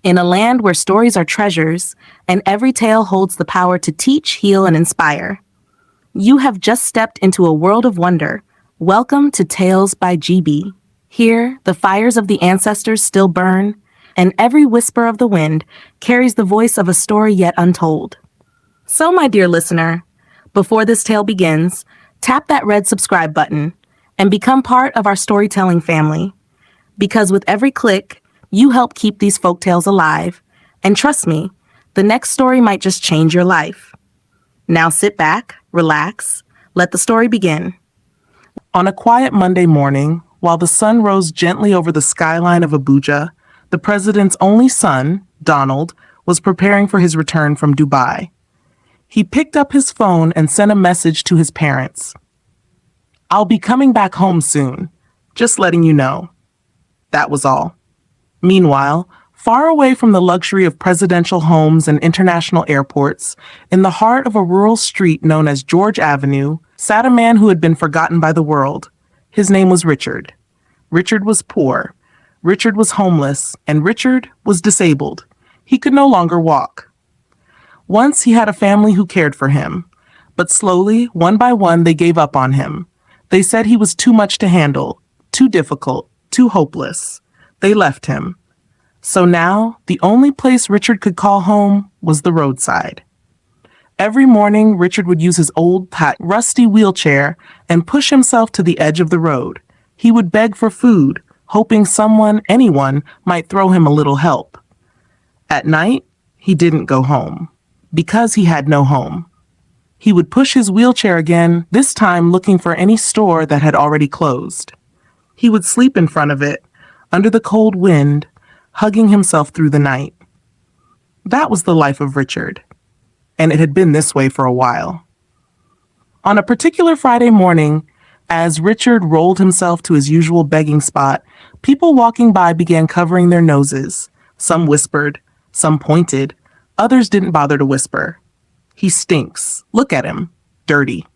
In a land where stories are treasures and every tale holds the power to teach, heal, and inspire. You have just stepped into a world of wonder. Welcome to Tales by GB. Here, the fires of the ancestors still burn, and every whisper of the wind carries the voice of a story yet untold. So, my dear listener, before this tale begins, tap that red subscribe button and become part of our storytelling family. Because with every click, you help keep these folktales alive, and trust me, the next story might just change your life. Now sit back, relax, let the story begin. On a quiet Monday morning, while the sun rose gently over the skyline of Abuja, the president's only son, Donald, was preparing for his return from Dubai. He picked up his phone and sent a message to his parents. "I'll be coming back home soon, just letting you know." That was all. Meanwhile, far away from the luxury of presidential homes and international airports, in the heart of a rural street known as George Avenue, sat a man who had been forgotten by the world. His name was Richard. Richard was poor. Richard was homeless, and Richard was disabled. He could no longer walk. Once he had a family who cared for him, but slowly, one by one, they gave up on him. They said he was too much to handle, too difficult, too hopeless. They left him. So now, the only place Richard could call home was the roadside. Every morning, Richard would use his old, rusty wheelchair and push himself to the edge of the road. He would beg for food, hoping someone, anyone, might throw him a little help. At night, he didn't go home, because he had no home. He would push his wheelchair again, this time looking for any store that had already closed. He would sleep in front of it, under the cold wind, hugging himself through the night. That was the life of Richard, and it had been this way for a while. On a particular Friday morning, as Richard rolled himself to his usual begging spot, people walking by began covering their noses. Some whispered, some pointed, others didn't bother to whisper. "He stinks. Look at him. Dirty.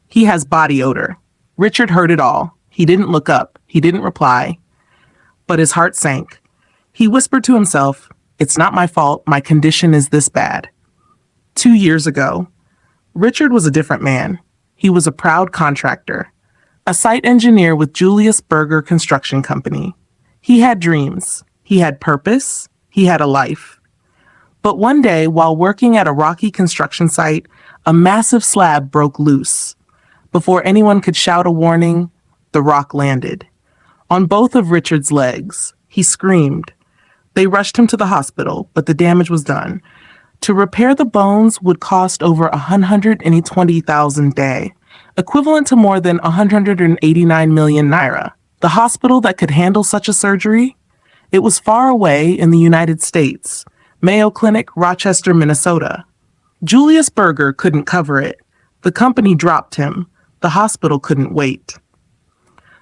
He has body odor." Richard heard it all. He didn't look up. He didn't reply. But his heart sank. He whispered to himself, "It's not my fault. My condition is this bad." 2 years ago, Richard was a different man. He was a proud contractor, a site engineer with Julius Berger Construction Company. He had dreams. He had purpose. He had a life. But one day, while working at a rocky construction site, a massive slab broke loose. Before anyone could shout a warning, the rock landed on both of Richard's legs. He screamed. They rushed him to the hospital, but the damage was done. To repair the bones would cost over 120,000 day, equivalent to more than 189 million naira. The hospital that could handle such a surgery? It was far away in the United States, Mayo Clinic, Rochester, Minnesota. Julius Berger couldn't cover it. The company dropped him. The hospital couldn't wait.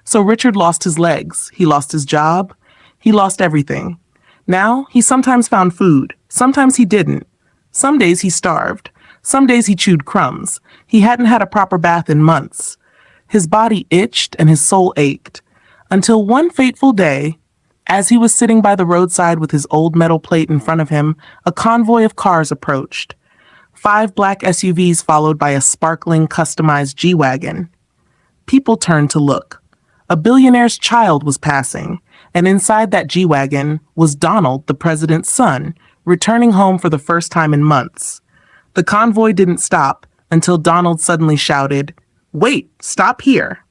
So Richard lost his legs. He lost his job. He lost everything. Now, he sometimes found food. Sometimes he didn't. Some days he starved. Some days he chewed crumbs. He hadn't had a proper bath in months. His body itched and his soul ached. Until one fateful day, as he was sitting by the roadside with his old metal plate in front of him, a convoy of cars approached. 5 black SUVs followed by a sparkling, customized G-Wagon. People turned to look. A billionaire's child was passing, and inside that G-Wagon was Donald, the president's son, returning home for the first time in months. The convoy didn't stop until Donald suddenly shouted, "Wait, stop here."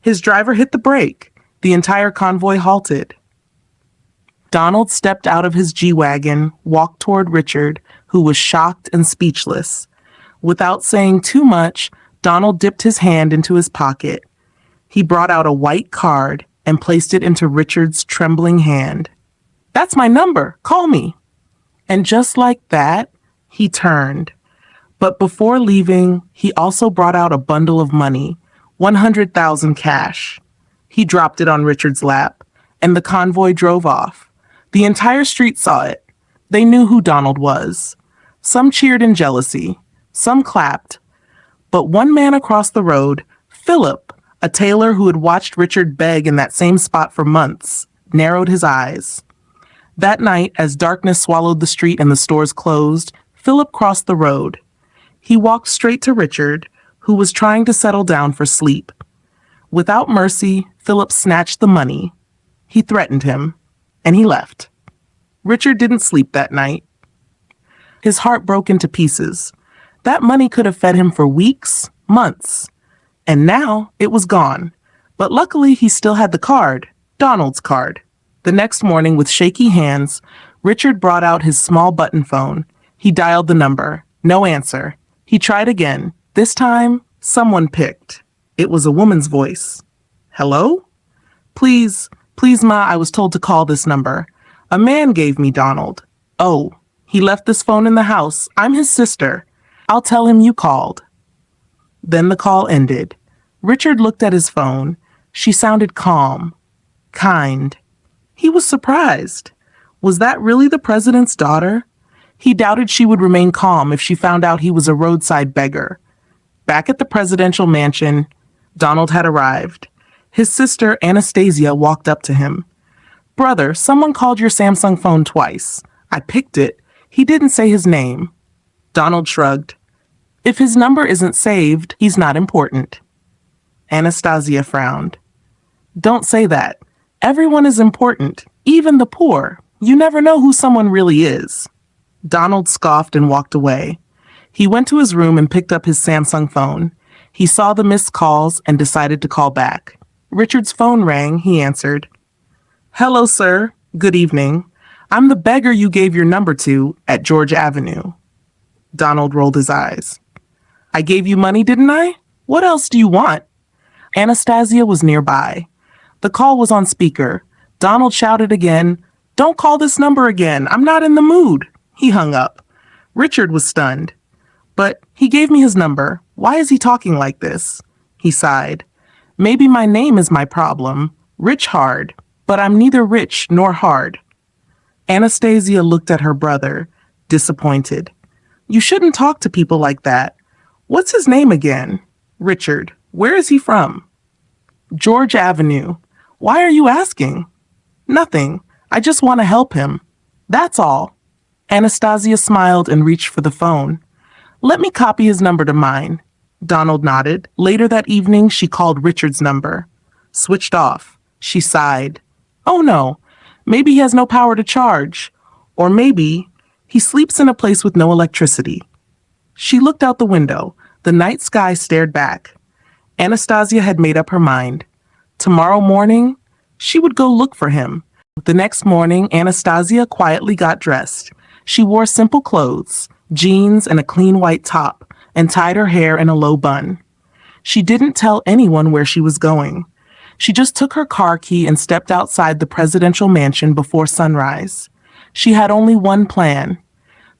His driver hit the brake. The entire convoy halted. Donald stepped out of his G-Wagon, walked toward Richard, who was shocked and speechless. Without saying too much, Donald dipped his hand into his pocket. He brought out a white card and placed it into Richard's trembling hand. "That's my number. Call me." And just like that, he turned. But before leaving, he also brought out a bundle of money, 100,000 cash. He dropped it on Richard's lap, and the convoy drove off. The entire street saw it. They knew who Donald was. Some cheered in jealousy. Some clapped. But one man across the road, Philip, a tailor who had watched Richard beg in that same spot for months, narrowed his eyes. That night, as darkness swallowed the street and the stores closed, Philip crossed the road. He walked straight to Richard, who was trying to settle down for sleep. Without mercy, Philip snatched the money. He threatened him, and he left. Richard didn't sleep that night. His heart broke into pieces. That money could have fed him for weeks, months. And now it was gone. But luckily he still had the card, Donald's card. The next morning, with shaky hands, Richard brought out his small button phone. He dialed the number. No answer. He tried again. This time, someone picked. It was a woman's voice. Hello? Please, ma, I was told to call this number. A man gave me Donald. Oh, he left this phone in the house. I'm his sister. I'll tell him you called. Then the call ended. Richard looked at his phone. She sounded calm, kind. He was surprised. Was that really the president's daughter? He doubted she would remain calm if she found out he was a roadside beggar. Back at the presidential mansion, Donald had arrived. His sister, Anastasia, walked up to him. Brother, someone called your Samsung phone twice. I picked it. He didn't say his name. Donald shrugged. If his number isn't saved, he's not important. Anastasia frowned. Don't say that. Everyone is important, even the poor. You never know who someone really is. Donald scoffed and walked away. He went to his room and picked up his Samsung phone. He saw the missed calls and decided to call back. Richard's phone rang. He answered. Hello, sir. Good evening. I'm the beggar you gave your number to at George Avenue. Donald rolled his eyes. I gave you money, didn't I? What else do you want? Anastasia was nearby. The call was on speaker. Donald shouted again, Don't call this number again. I'm not in the mood. He hung up. Richard was stunned. But he gave me his number. Why is he talking like this? He sighed. Maybe my name is my problem. Rich Hard. But I'm neither rich nor hard. Anastasia looked at her brother, disappointed. You shouldn't talk to people like that. What's his name again? Richard. Where is he from? George Avenue. Why are you asking? Nothing. I just want to help him. That's all. Anastasia smiled and reached for the phone. Let me copy his number to mine. Donald nodded. Later that evening, she called Richard's number. Switched off. She sighed. Oh no, maybe he has no power to charge. Or maybe he sleeps in a place with no electricity. She looked out the window. The night sky stared back. Anastasia had made up her mind. Tomorrow morning, she would go look for him. The next morning, Anastasia quietly got dressed. She wore simple clothes, jeans and a clean white top, and tied her hair in a low bun. She didn't tell anyone where she was going. She just took her car key and stepped outside the presidential mansion before sunrise. She had only one plan,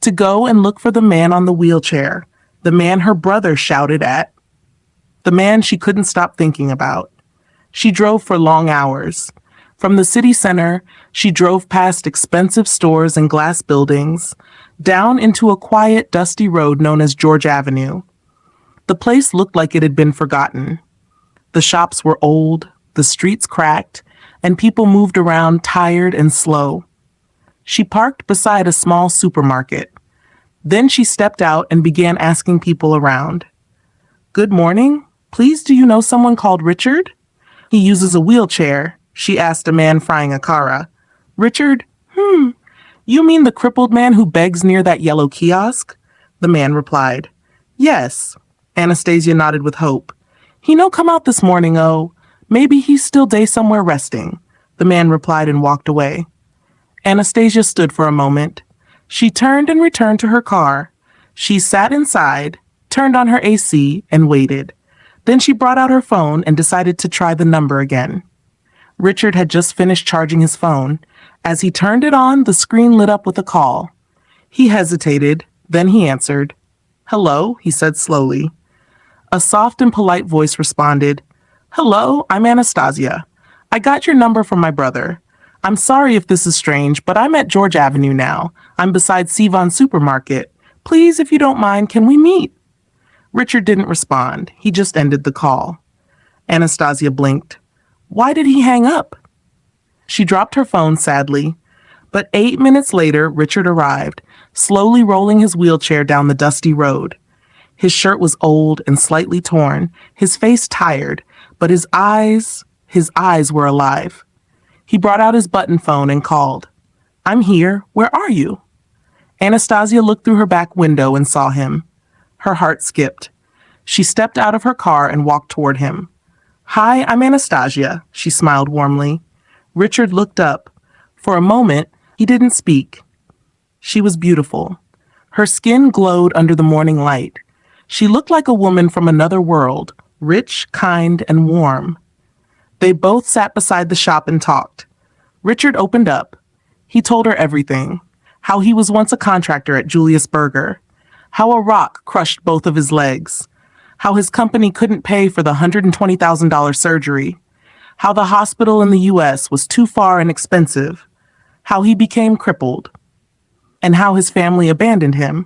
to go and look for the man on the wheelchair, the man her brother shouted at, the man she couldn't stop thinking about. She drove for long hours. From the city center, she drove past expensive stores and glass buildings, down into a quiet, dusty road known as George Avenue. The place looked like it had been forgotten. The shops were old, the streets cracked, and people moved around tired and slow. She parked beside a small supermarket. Then she stepped out and began asking people around. Good morning. Please, do you know someone called Richard? He uses a wheelchair, she asked a man frying a cara. Richard? You mean the crippled man who begs near that yellow kiosk? The man replied. Yes. Anastasia nodded with hope. He no come out this morning, oh. Maybe he's still day somewhere resting. The man replied and walked away. Anastasia stood for a moment. She turned and returned to her car. She sat inside, turned on her AC, and waited. Then she brought out her phone and decided to try the number again. Richard had just finished charging his phone. As he turned it on, the screen lit up with a call. He hesitated, then he answered. Hello, he said slowly. A soft and polite voice responded. Hello, I'm Anastasia. I got your number from my brother. I'm sorry if this is strange, but I'm at George Avenue now. I'm beside Sivan Supermarket. Please, if you don't mind, can we meet? Richard didn't respond. He just ended the call. Anastasia blinked. Why did he hang up? She dropped her phone sadly. But 8 minutes later, Richard arrived, slowly rolling his wheelchair down the dusty road. His shirt was old and slightly torn, his face tired, but his eyes were alive. He brought out his button phone and called. "I'm here. Where are you?" Anastasia looked through her back window and saw him. Her heart skipped. She stepped out of her car and walked toward him. "Hi, I'm Anastasia," she smiled warmly. Richard looked up. For a moment, he didn't speak. She was beautiful. Her skin glowed under the morning light. She looked like a woman from another world, rich, kind, and warm. They both sat beside the shop and talked. Richard opened up. He told her everything. How he was once a contractor at Julius Berger. How a rock crushed both of his legs. How his company couldn't pay for the $120,000 surgery. How the hospital in the U.S. was too far and expensive. How he became crippled. And how his family abandoned him.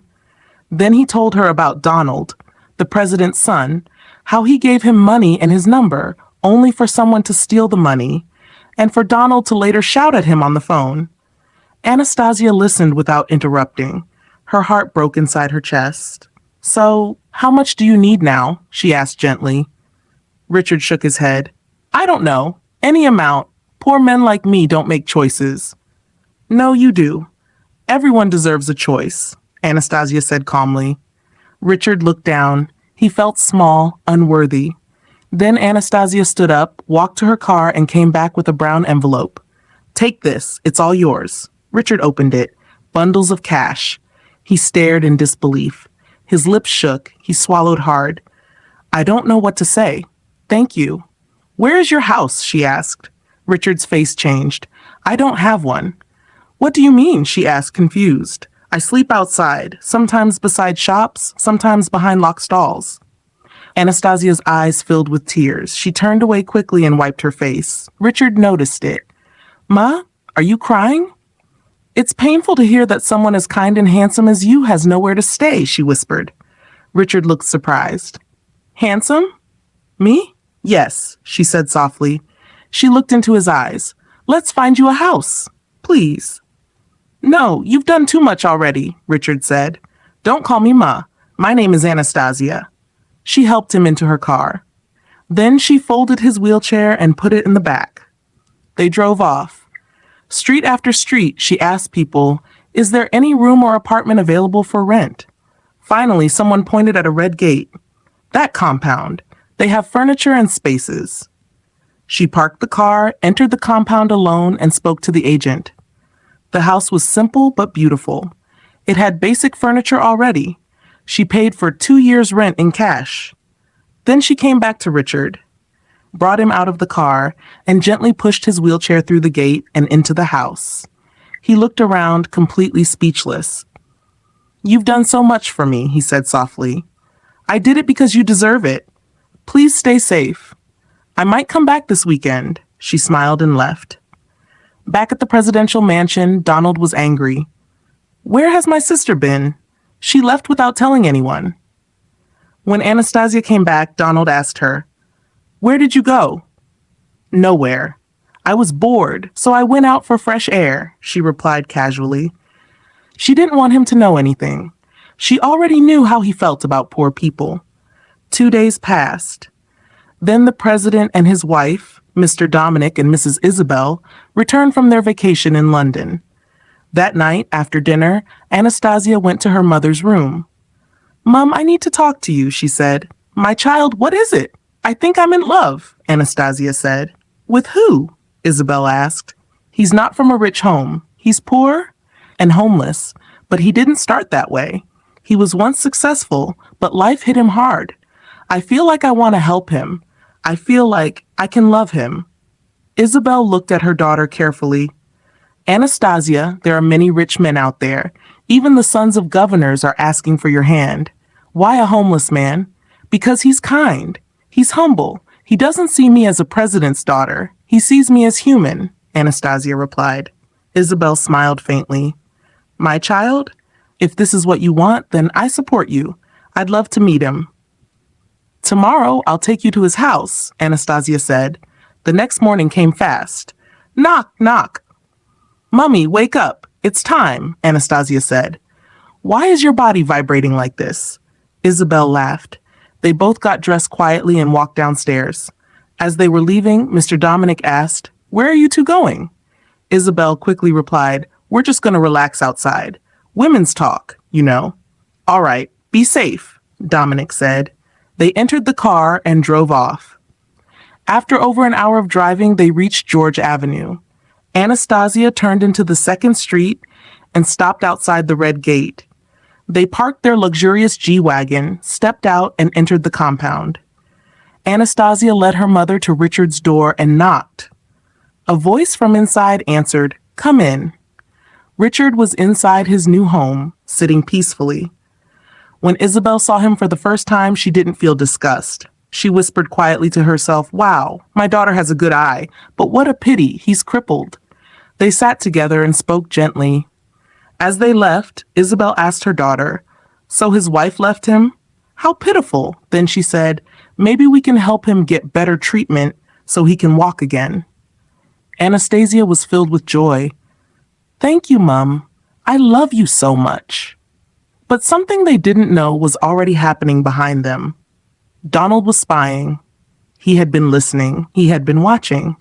Then he told her about Donald, the president's son, how he gave him money and his number, only for someone to steal the money, and for Donald to later shout at him on the phone. Anastasia listened without interrupting. Her heart broke inside her chest. "So, how much do you need now?" she asked gently. Richard shook his head. "I don't know. Any amount. Poor men like me don't make choices." "No, you do. Everyone deserves a choice," Anastasia said calmly. Richard looked down. He felt small, unworthy. Then Anastasia stood up, walked to her car, and came back with a brown envelope. "Take this. It's all yours." Richard opened it. Bundles of cash. He stared in disbelief. His lips shook. He swallowed hard. "I don't know what to say. Thank you." "Where is your house?" she asked. Richard's face changed. "I don't have one." "What do you mean?" she asked, confused. "I sleep outside, sometimes beside shops, sometimes behind locked stalls." Anastasia's eyes filled with tears. She turned away quickly and wiped her face. Richard noticed it. "Ma, are you crying?" "It's painful to hear that someone as kind and handsome as you has nowhere to stay," she whispered. Richard looked surprised. "Handsome? Me?" "Yes," she said softly. She looked into his eyes. "Let's find you a house. Please." "No, you've done too much already," Richard said. "Don't call me Ma. My name is Anastasia." She helped him into her car. Then she folded his wheelchair and put it in the back. They drove off. Street after street, she asked people, "Is there any room or apartment available for rent?" Finally, someone pointed at a red gate. "That compound. They have furniture and spaces." She parked the car, entered the compound alone, and spoke to the agent. The house was simple but beautiful. It had basic furniture already. She paid for 2 years' rent in cash. Then she came back to Richard, brought him out of the car, and gently pushed his wheelchair through the gate and into the house. He looked around, completely speechless. "You've done so much for me," he said softly. "I did it because you deserve it. Please stay safe. I might come back this weekend." She smiled and left. Back at the presidential mansion, Donald was angry. "Where has my sister been? She left without telling anyone." When Anastasia came back, Donald asked her, "Where did you go?" "Nowhere. I was bored, so I went out for fresh air," she replied casually. She didn't want him to know anything. She already knew how he felt about poor people. 2 days passed. Then the president and his wife, Mr. Dominic and Mrs. Isabel, returned from their vacation in London. That night, after dinner, Anastasia went to her mother's room. "Mom, I need to talk to you," she said. "My child, what is it?" "I think I'm in love," Anastasia said. "With who?" Isabel asked. "He's not from a rich home. He's poor and homeless, but he didn't start that way. He was once successful, but life hit him hard. I feel like I want to help him. I feel like I can love him." Isabel looked at her daughter carefully. "Anastasia, there are many rich men out there. Even the sons of governors are asking for your hand. Why a homeless man? Because he's kind. He's humble. He doesn't see me as a president's daughter. He sees me as human," Anastasia replied. Isabel smiled faintly. "My child, if this is what you want, then I support you. I'd love to meet him." "Tomorrow, I'll take you to his house," Anastasia said. The next morning came fast. "Knock, knock." Mummy, wake up. It's time, Anastasia said. Why is your body vibrating like this? Isabel laughed. They both got dressed quietly and walked downstairs. As they were leaving, Mr. Dominic asked, Where are you two going? Isabel quickly replied, We're just going to relax outside. Women's talk, you know. All right, be safe, Dominic said. They entered the car and drove off. After over an hour of driving, they reached George Avenue. Anastasia turned into the second street and stopped outside the red gate. They parked their luxurious G-Wagon, stepped out, and entered the compound. Anastasia led her mother to Richard's door and knocked. A voice from inside answered, Come in. Richard was inside his new home, sitting peacefully. When Isabel saw him for the first time, she didn't feel disgust. She whispered quietly to herself, Wow, my daughter has a good eye, but what a pity, he's crippled. They sat together and spoke gently. As they left, Isabel asked her daughter, So his wife left him? How pitiful. Then she said, Maybe we can help him get better treatment so he can walk again. Anastasia was filled with joy. Thank you, Mum. I love you so much. But something they didn't know was already happening behind them. Donald was spying. He had been listening. He had been watching.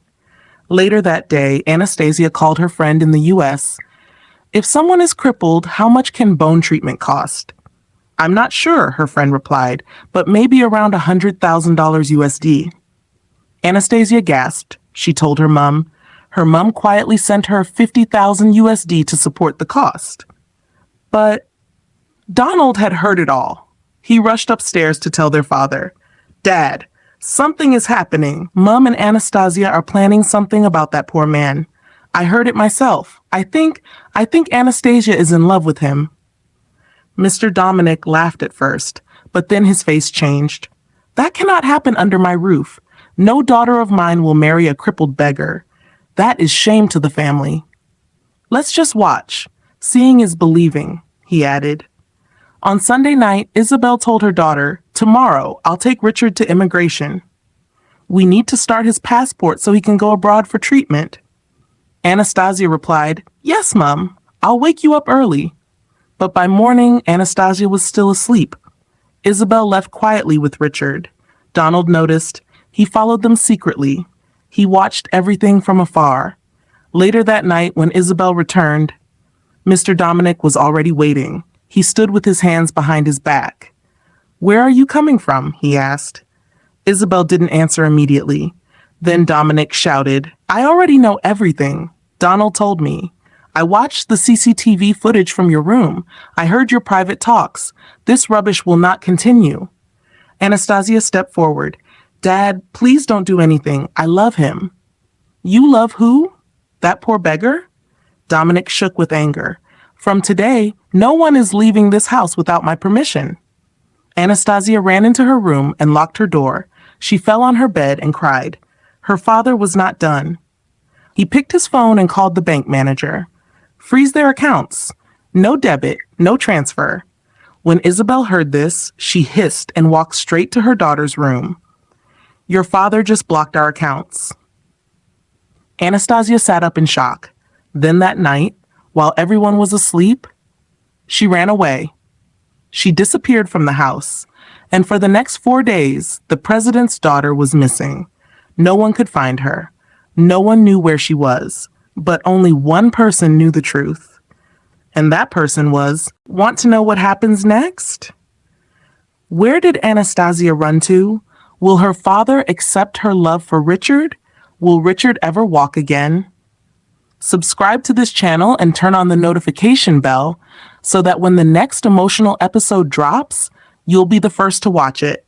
Later that day, Anastasia called her friend in the U.S. If someone is crippled, how much can bone treatment cost? I'm not sure, her friend replied, but maybe around $100,000 USD. Anastasia gasped. She told her mum. Her mum quietly sent her 50,000 USD to support the cost. But Donald had heard it all. He rushed upstairs to tell their father, Dad, something is happening. Mum and Anastasia are planning something about that poor man. I heard it myself. I think Anastasia is in love with him. Mr. Dominic laughed at first, but then his face changed. That cannot happen under my roof. No daughter of mine will marry a crippled beggar. That is shame to the family. Let's just watch. Seeing is believing, he added. On Sunday night, Isabel told her daughter, Tomorrow, I'll take Richard to immigration. We need to start his passport so he can go abroad for treatment. Anastasia replied, Yes, Mum. I'll wake you up early. But by morning, Anastasia was still asleep. Isabel left quietly with Richard. Donald noticed. He followed them secretly. He watched everything from afar. Later that night, when Isabel returned, Mr. Dominic was already waiting. He stood with his hands behind his back. Where are you coming from? He asked. Isabel didn't answer immediately. Then Dominic shouted, I already know everything. Donald told me. I watched the CCTV footage from your room. I heard your private talks. This rubbish will not continue. Anastasia stepped forward. Dad, please don't do anything. I love him. You love who? That poor beggar? Dominic shook with anger. From today, no one is leaving this house without my permission. Anastasia ran into her room and locked her door. She fell on her bed and cried. Her father was not done. He picked his phone and called the bank manager. Freeze their accounts. No debit, no transfer. When Isabel heard this, she hissed and walked straight to her daughter's room. Your father just blocked our accounts. Anastasia sat up in shock. Then that night, while everyone was asleep, she ran away. She disappeared from the house, and for the next 4 days, the president's daughter was missing. No one could find her. No one knew where she was, but only one person knew the truth. And that person was, want to know what happens next? Where did Anastasia run to? Will her father accept her love for Richard? Will Richard ever walk again? Subscribe to this channel and turn on the notification bell so that when the next emotional episode drops, you'll be the first to watch it.